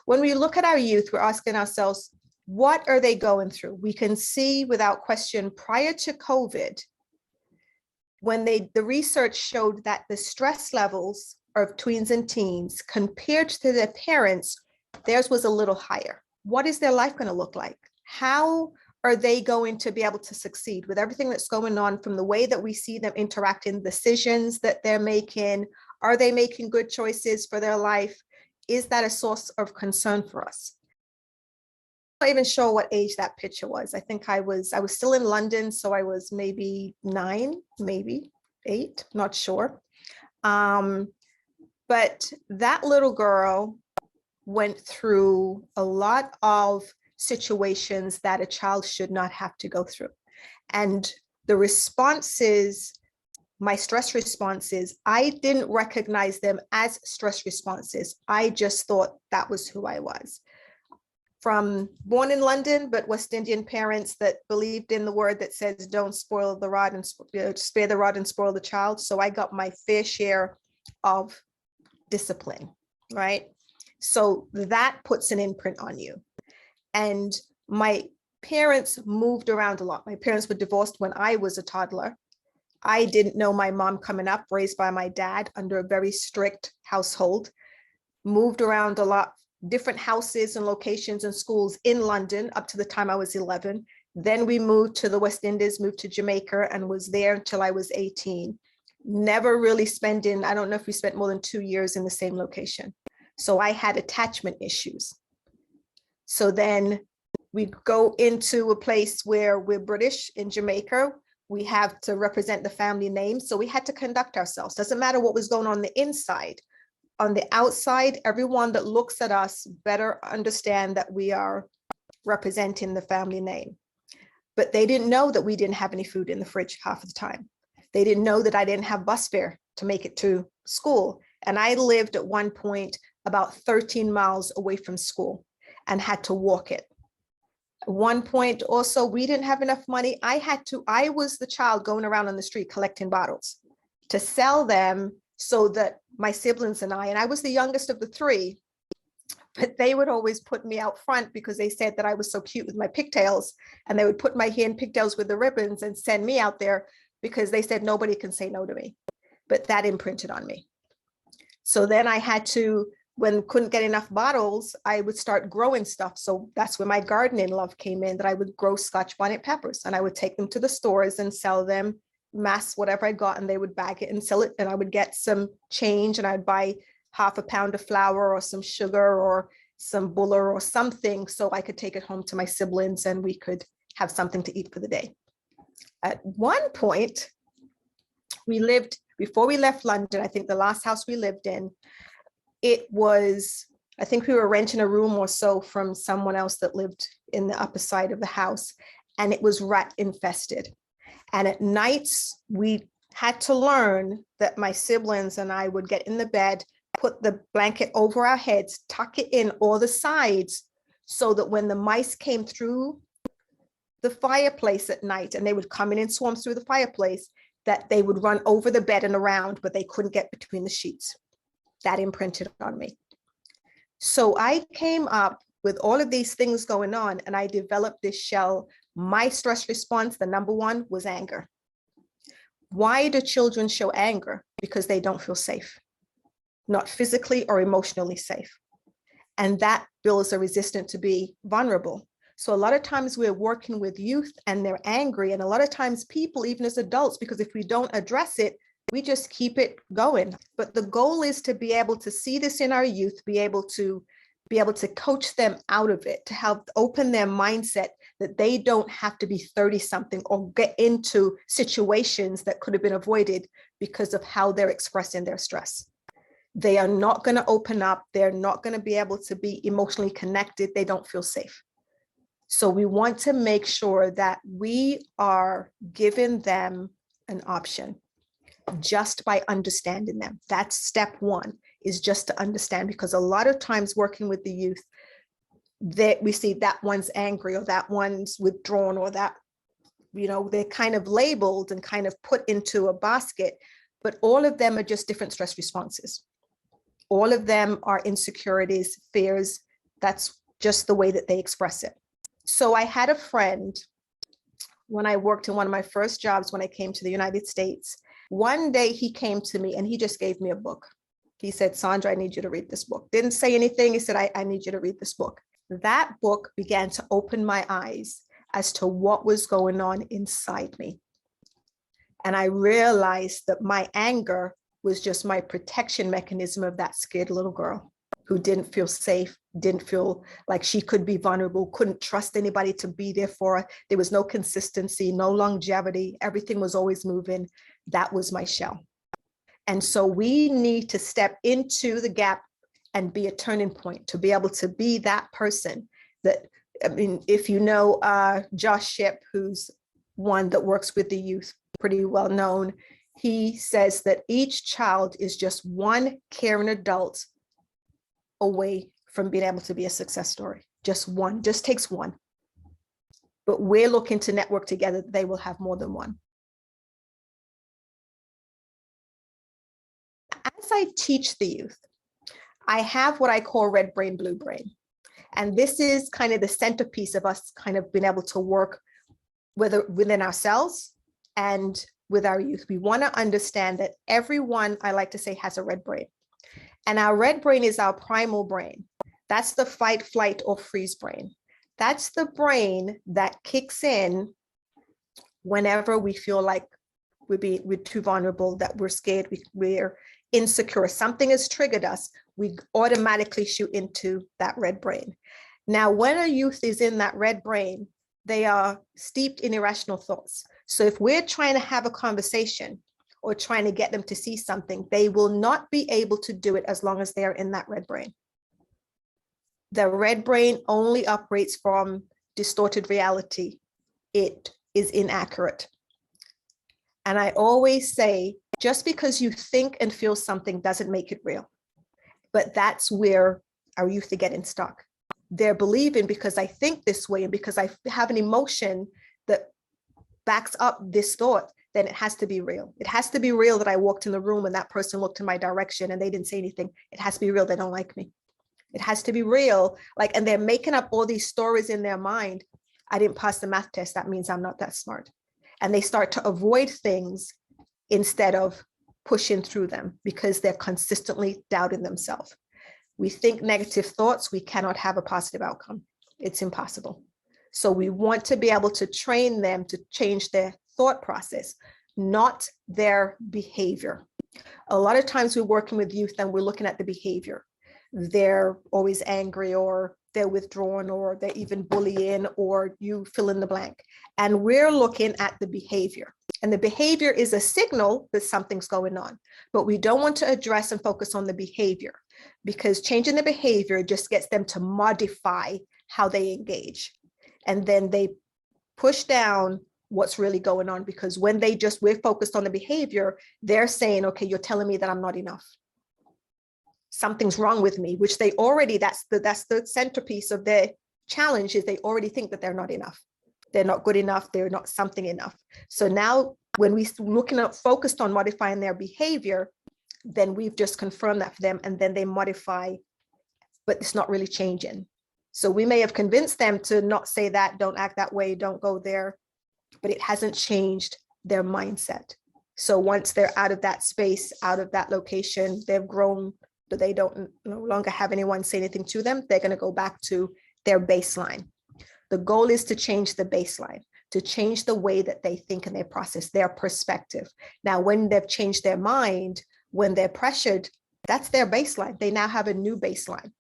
When we look at our youth, we're asking ourselves, what are they going through? We can see without question prior to COVID, when the research showed that the stress levels of tweens and teens compared to their parents, theirs was a little higher. What is their life going to look like? How are they going to be able to succeed with everything that's going on, from the way that we see them interacting, decisions that they're making? Are they making good choices for their life? Is that a source of concern for us? I'm not even sure what age that picture was. I think I was still in London, so I was maybe 9, maybe 8, not sure. But that little girl went through a lot of situations that a child should not have to go through. And the responses, my stress responses, I didn't recognize them as stress responses. I just thought that was who I was. From born in London, but West Indian parents that believed in the word that says, don't spoil the rod and spare the rod and spoil the child. So I got my fair share of discipline, right? So that puts an imprint on you. And my parents moved around a lot. My parents were divorced when I was a toddler. I didn't know my mom coming up, raised by my dad under a very strict household, moved around a lot, different houses and locations and schools in London up to the time I was 11. Then we moved to the West Indies, moved to Jamaica, and was there until I was 18. Never really spending, I don't know if we spent more than 2 years in the same location. So I had attachment issues. So then we go into a place where we're British in Jamaica. We have to represent the family name. So we had to conduct ourselves. Doesn't matter what was going on the inside. On the outside, everyone that looks at us better understand that we are representing the family name. But they didn't know that we didn't have any food in the fridge half of the time. They didn't know that I didn't have bus fare to make it to school. And I lived at one point about 13 miles away from school and had to walk it. At one point also, we didn't have enough money. I was the child going around on the street collecting bottles to sell them so that my siblings and I was the youngest of the 3, but they would always put me out front because they said that I was so cute with my pigtails, and they would put my hair in pigtails with the ribbons and send me out there because they said nobody can say no to me. But that imprinted on me. So then I had to, when couldn't get enough bottles, I would start growing stuff. So that's where my gardening love came in, that I would grow Scotch bonnet peppers and I would take them to the stores and sell them, mass whatever I got, and they would bag it and sell it. And I would get some change and I'd buy half a pound of flour or some sugar or some buller or something so I could take it home to my siblings and we could have something to eat for the day. At one point, we lived, before we left London, I think the last house we lived in, it was, I think we were renting a room or so from someone else that lived in the upper side of the house, and it was rat infested. And at nights, we had to learn that my siblings and I would get in the bed, put the blanket over our heads, tuck it in all the sides, so that when the mice came through the fireplace at night, and they would come in swarms through the fireplace, that they would run over the bed and around, but they couldn't get between the sheets. That imprinted on me. So I came up with all of these things going on, and I developed this shell. My stress response, the number one, was anger. Why do children show anger? Because they don't feel safe, not physically or emotionally safe. And that builds a resistance to be vulnerable. So a lot of times we're working with youth and they're angry. And a lot of times people, even as adults, because if we don't address it, we just keep it going. But the goal is to be able to see this in our youth, be able to coach them out of it, to help open their mindset that they don't have to be 30 something or get into situations that could have been avoided because of how they're expressing their stress. They are not going to open up. They're not going to be able to be emotionally connected. They don't feel safe. So we want to make sure that we are giving them an option just by understanding them. That's step one, is just to understand, because a lot of times working with the youth, that we see that one's angry or that one's withdrawn or that, they're kind of labeled and kind of put into a basket, but all of them are just different stress responses. All of them are insecurities, fears, That's just the way that they express it. So I had a friend when I worked in one of my first jobs when I came to the United States. One day he came to me and he just gave me a book. He said, Sandra, I need you to read this book. Didn't say anything. He said, I need you to read this book. That book began to open my eyes as to what was going on inside me. And I realized that my anger was just my protection mechanism of that scared little girl who didn't feel safe, didn't feel like she could be vulnerable, couldn't trust anybody to be there for her. There was no consistency, no longevity. Everything was always moving. That was my shell. And so we need to step into the gap and be a turning point, to be able to be that person that, I mean, if you know Josh Shipp, who's one that works with the youth, pretty well known, he says that each child is just one caring adult away from being able to be a success story. Just one, just takes one. But we're looking to network together, they will have more than one. As I teach the youth, I have what I call red brain, blue brain. And this is kind of the centerpiece of us kind of being able to work within ourselves and with our youth. We want to understand that everyone, I like to say, has a red brain. And our red brain is our primal brain. That's the fight, flight, or freeze brain. That's the brain that kicks in whenever we feel like we're too vulnerable, that we're scared, we're insecure, something has triggered us, we automatically shoot into that red brain. Now, when a youth is in that red brain, they are steeped in irrational thoughts. So if we're trying to have a conversation or trying to get them to see something, they will not be able to do it as long as they're in that red brain. The red brain only operates from distorted reality. It is inaccurate. And I always say, just because you think and feel something doesn't make it real. But that's where our youth are getting stuck. They're believing because I think this way and because I have an emotion that backs up this thought, then it has to be real. It has to be real that I walked in the room and that person looked in my direction and they didn't say anything. It has to be real they don't like me. It has to be real, like, and they're making up all these stories in their mind. I didn't pass the math test, that means I'm not that smart. And they start to avoid things instead of pushing through them because they're consistently doubting themselves. We think negative thoughts, we cannot have a positive outcome. It's impossible. So we want to be able to train them to change their thought process, not their behavior. A lot of times we're working with youth and we're looking at the behavior. They're always angry, or they're withdrawn, or they're even bullying, or you fill in the blank. And we're looking at the behavior. And the behavior is a signal that something's going on. But we don't want to address and focus on the behavior, because changing the behavior just gets them to modify how they engage. And then they push down what's really going on, because when we're focused on the behavior, they're saying, okay, you're telling me that I'm not enough. Something's wrong with me, which they already, that's the centerpiece of their challenge, is they already think that they're not enough. They're not good enough. They're not something enough. So now when we looking at focused on modifying their behavior, then we've just confirmed that for them, and then they modify, but it's not really changing. So we may have convinced them to not say that, don't act that way, don't go there, but it hasn't changed their mindset. So once they're out of that space, out of that location, they've grown, but they don't no longer have anyone say anything to them, they're going to go back to their baseline. The goal is to change the baseline, to change the way that they think and they process, their perspective. Now, when they've changed their mind, when they're pressured, that's their baseline. They now have a new baseline.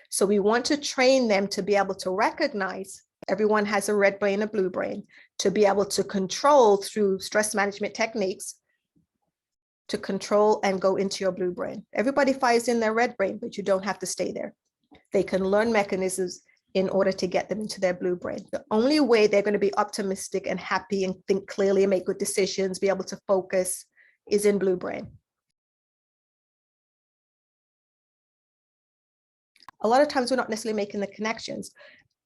So we want to train them to be able to recognize everyone has a red brain, a blue brain, to be able to control through stress management techniques, to control and go into your blue brain. Everybody fires in their red brain, but you don't have to stay there. They can learn mechanisms in order to get them into their blue brain. The only way they're going to be optimistic and happy and think clearly and make good decisions, be able to focus, is in blue brain. A lot of times we're not necessarily making the connections.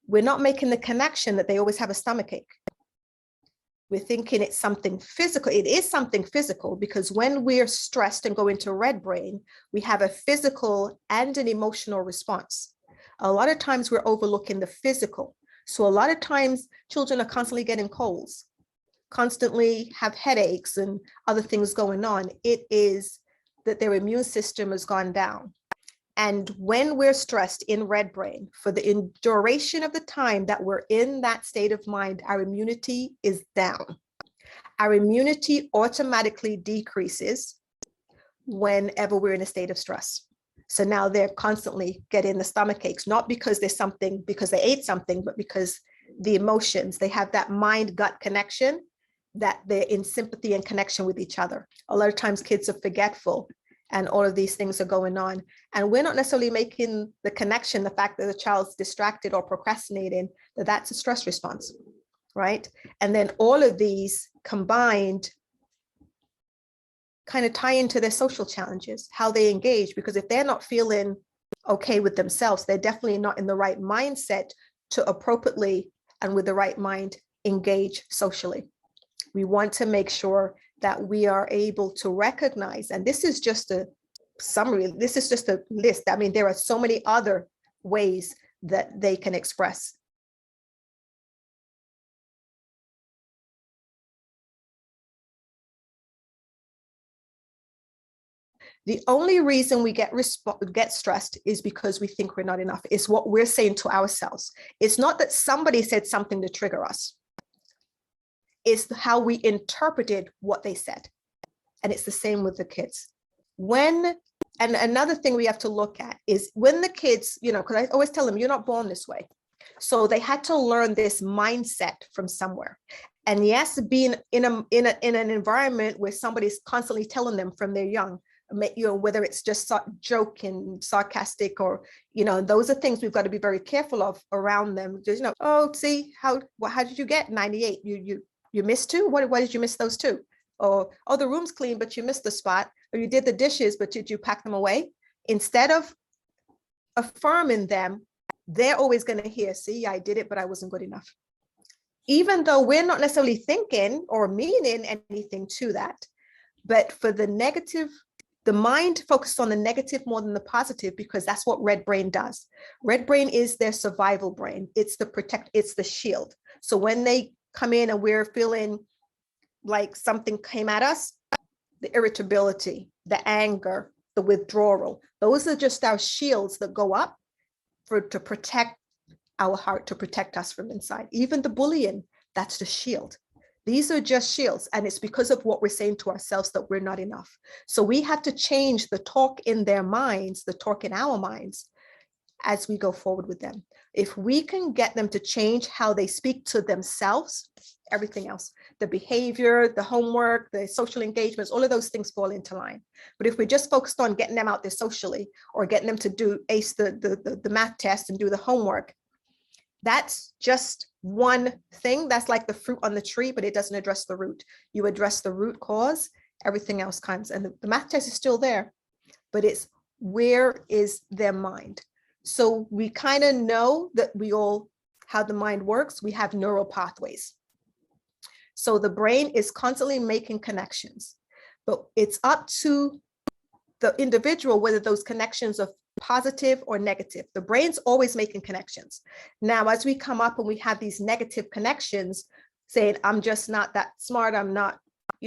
We're not making the connection that they always have a stomachache. We're thinking it's something physical. It is something physical, because when we're stressed and go into red brain, we have a physical and an emotional response. A lot of times we're overlooking the physical. So a lot of times children are constantly getting colds, constantly have headaches and other things going on. It is that their immune system has gone down. And when we're stressed in red brain, for the duration of the time that we're in that state of mind, our immunity is down. Our immunity automatically decreases whenever we're in a state of stress. So now they're constantly getting the stomach aches, not because there's something, because they ate something, but because the emotions, they have that mind-gut connection, that they're in sympathy and connection with each other. A lot of times kids are forgetful and all of these things are going on. And we're not necessarily making the connection, the fact that the child's distracted or procrastinating, that that's a stress response, right? And then all of these combined kind of tie into their social challenges, how they engage, because if they're not feeling okay with themselves, they're definitely not in the right mindset to appropriately and with the right mind engage socially. We want to make sure that we are able to recognize, and this is just a summary, this is just a list. I mean, there are so many other ways that they can express. The only reason we get stressed is because we think we're not enough. It's what we're saying to ourselves. It's not that somebody said something to trigger us. It's how we interpreted what they said. And it's the same with the kids. And another thing we have to look at is when the kids, because I always tell them, you're not born this way. So they had to learn this mindset from somewhere. And yes, being in an environment where somebody's constantly telling them from they're young, whether it's just joking, sarcastic, or, those are things we've got to be very careful of around them. Just, oh, see, how did you get 98? You missed two? Why did you miss those two? Or, oh, the room's clean, but you missed the spot. Or you did the dishes, but did you pack them away? Instead of affirming them, they're always going to hear, see, I did it, but I wasn't good enough. Even though we're not necessarily thinking or meaning anything to that. But for the negative, the mind focused on the negative more than the positive, because that's what red brain does. Red brain is their survival brain. It's the shield. So when they come in and we're feeling like something came at us, the irritability, the anger, the withdrawal, those are just our shields that go up to protect our heart, to protect us from inside. Even the bullying, that's the shield. These are just shields. And it's because of what we're saying to ourselves that we're not enough. So we have to change the talk in their minds, the talk in our minds, as we go forward with them. If we can get them to change how they speak to themselves, everything else, the behavior, the homework, the social engagements, all of those things fall into line. But if we're just focused on getting them out there socially, or getting them to ace the math test and do the homework, that's just one thing. That's like the fruit on the tree, but it doesn't address the root. You address the root cause, everything else comes. And the math test is still there, but it's where is their mind? So we kind of know that how the mind works. We have neural pathways. So the brain is constantly making connections, but it's up to the individual whether those connections are positive or negative. The brain's always making connections. Now, as we come up and we have these negative connections, saying, I'm just not that smart, I'm not,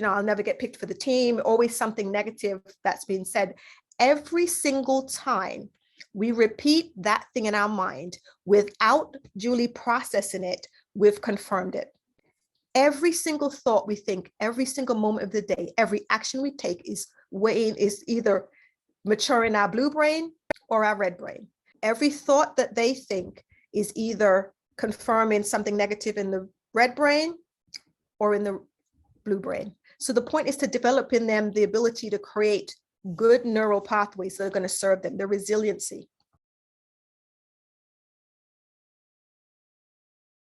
I'll never get picked for the team, always something negative that's being said. Every single time we repeat that thing in our mind without duly processing it, we've confirmed it. Every single thought we think, every single moment of the day, every action we take is either maturing our blue brain or our red brain. Every thought that they think is either confirming something negative in the red brain or in the blue brain. So the point is to develop in them the ability to create good neural pathways that are going to serve them, the resiliency.